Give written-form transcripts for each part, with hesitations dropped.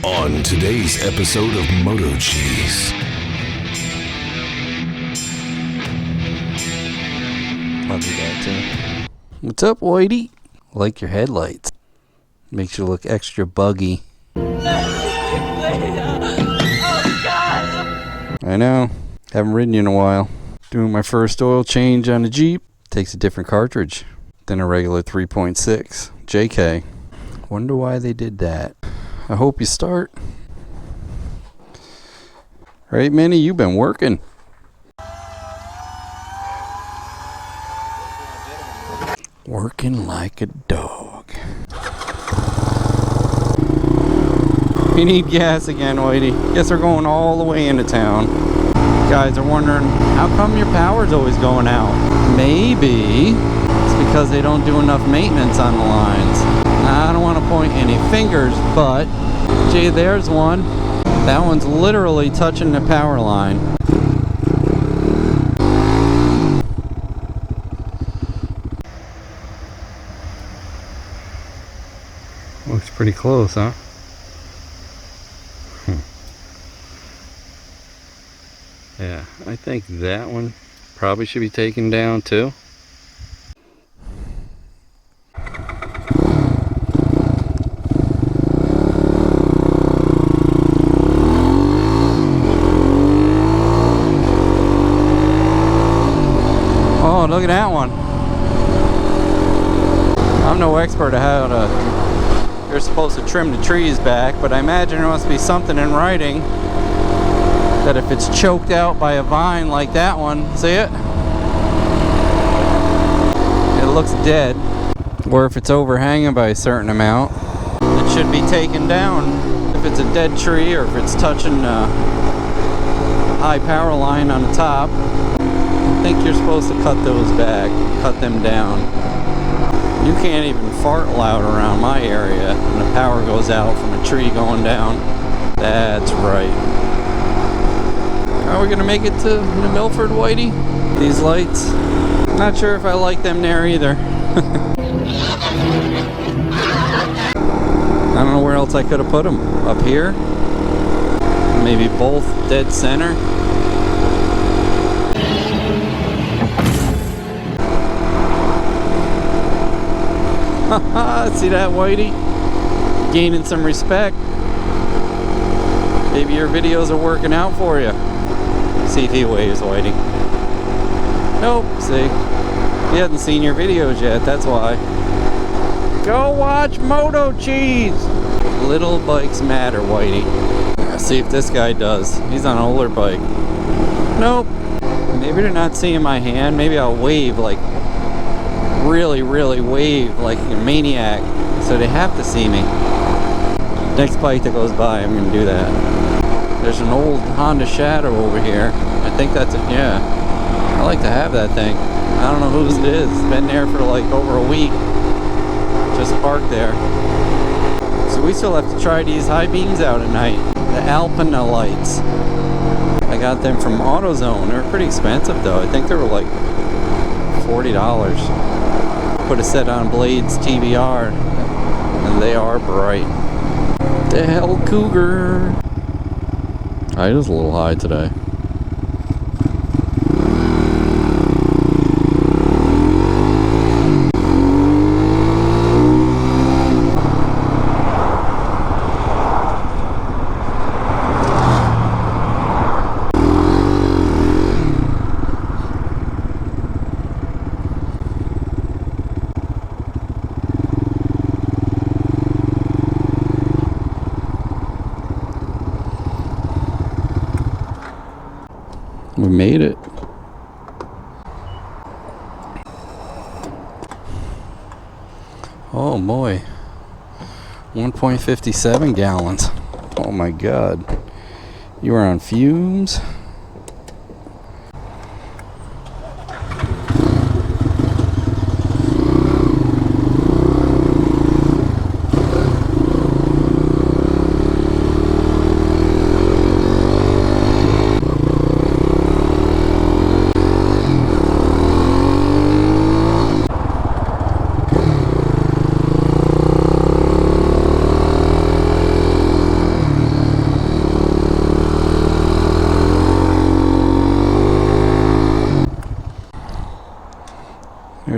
On today's episode of MotoCheez. I'll do that too. What's up, Whitey? Like your headlights. Makes you look extra buggy. Oh, God! I know. Haven't ridden you in a while. Doing my first oil change on the Jeep. Takes a different cartridge than a regular 3.6 JK. Wonder why they did that. I hope you start. Right, Minnie? You've been working. Working like a dog. We need gas again, Whitey. Guess we're going all the way into town. Guys are wondering, how come your power's always going out? Maybe it's because they don't do enough maintenance on the lines. I don't want to point any fingers, but gee, there's one. That one's literally touching the power line. Looks pretty close, huh? Yeah, I think that one probably should be taken down too. Oh, look at that one. I'm no expert at how you're supposed to trim the trees back, but I imagine there must be something in writing that if it's choked out by a vine like that one, see it? It looks dead. Or if it's overhanging by a certain amount, it should be taken down. If it's a dead tree or if it's touching a high power line on the top, I think you're supposed to cut those back, cut them down. You can't even fart loud around my area when the power goes out from a tree going down. That's right. Are we gonna make it to New Milford, Whitey? These lights? Not sure if I like them there either. I don't know where else I could have put them. Up here? Maybe both dead center? Haha, see that, Whitey? Gaining some respect. Maybe your videos are working out for you. See if he waves, Whitey. Nope, see? He hasn't seen your videos yet, that's why. Go watch MotoCheez! Little bikes matter, Whitey. Let's see if this guy does. He's on an older bike. Nope. Maybe they're not seeing my hand. Maybe I'll wave, like, really wave like a maniac. So they have to see me. Next bike that goes by, I'm gonna do that. There's an old Honda Shadow over here. I think that's it, yeah. I like to have that thing. I don't know whose it is. It's been there for like over a week. Just parked there. So we still have to try these high beams out at night. The Alpina lights. I got them from AutoZone. They were pretty expensive though. I think they were like $40. Put a set on Blades TBR. And they are bright. The Hellcougar. I was a little high today. We made it. Oh boy. 1.57 gallons. Oh my God. You are on fumes.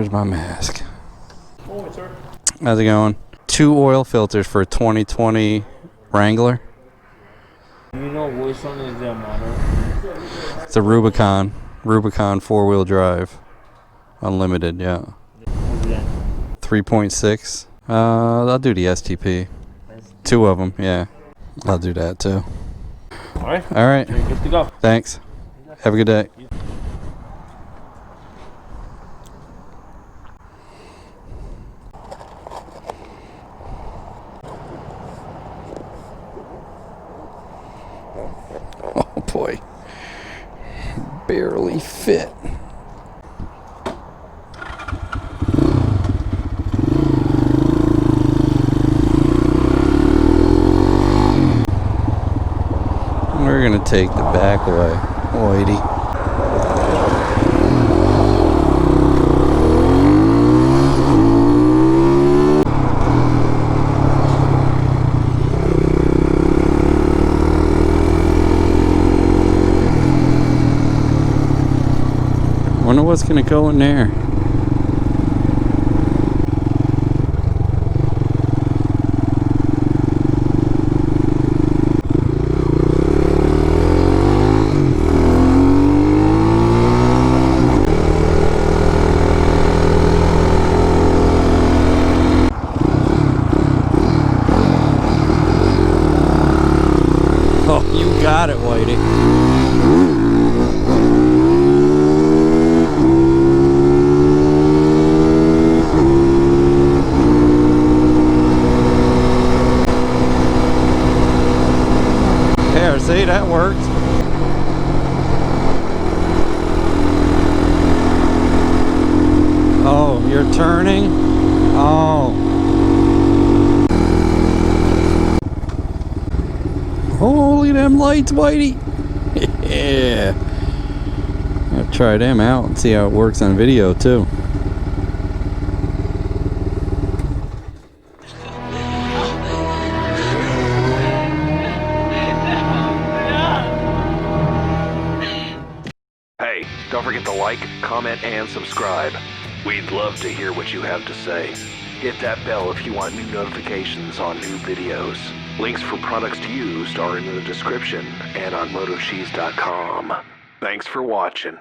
Where's my mask? Oh, sir. How's it going? 2 oil filters for a 2020 Wrangler. You know which one is the model? It's a Rubicon 4-wheel drive. Unlimited, yeah. What's that? 3.6. I'll do the STP. 2 of them, yeah. I'll do that too. Alright. Alright. You're good to go. Thanks. Have a good day. Oh boy. Barely fit. We're gonna take the back way, Whitey. Wonder what's gonna go in there. Oh, you got it, Whitey. There, see, that worked. Oh, you're turning? Oh. Holy them lights, Whitey. Yeah. I'll try them out and see how it works on video too. Hey, don't forget to like, comment, and subscribe. We'd love to hear what you have to say. Hit that bell if you want new notifications on new videos. Links for products used are in the description and on MotoCheez.com. Thanks for watching.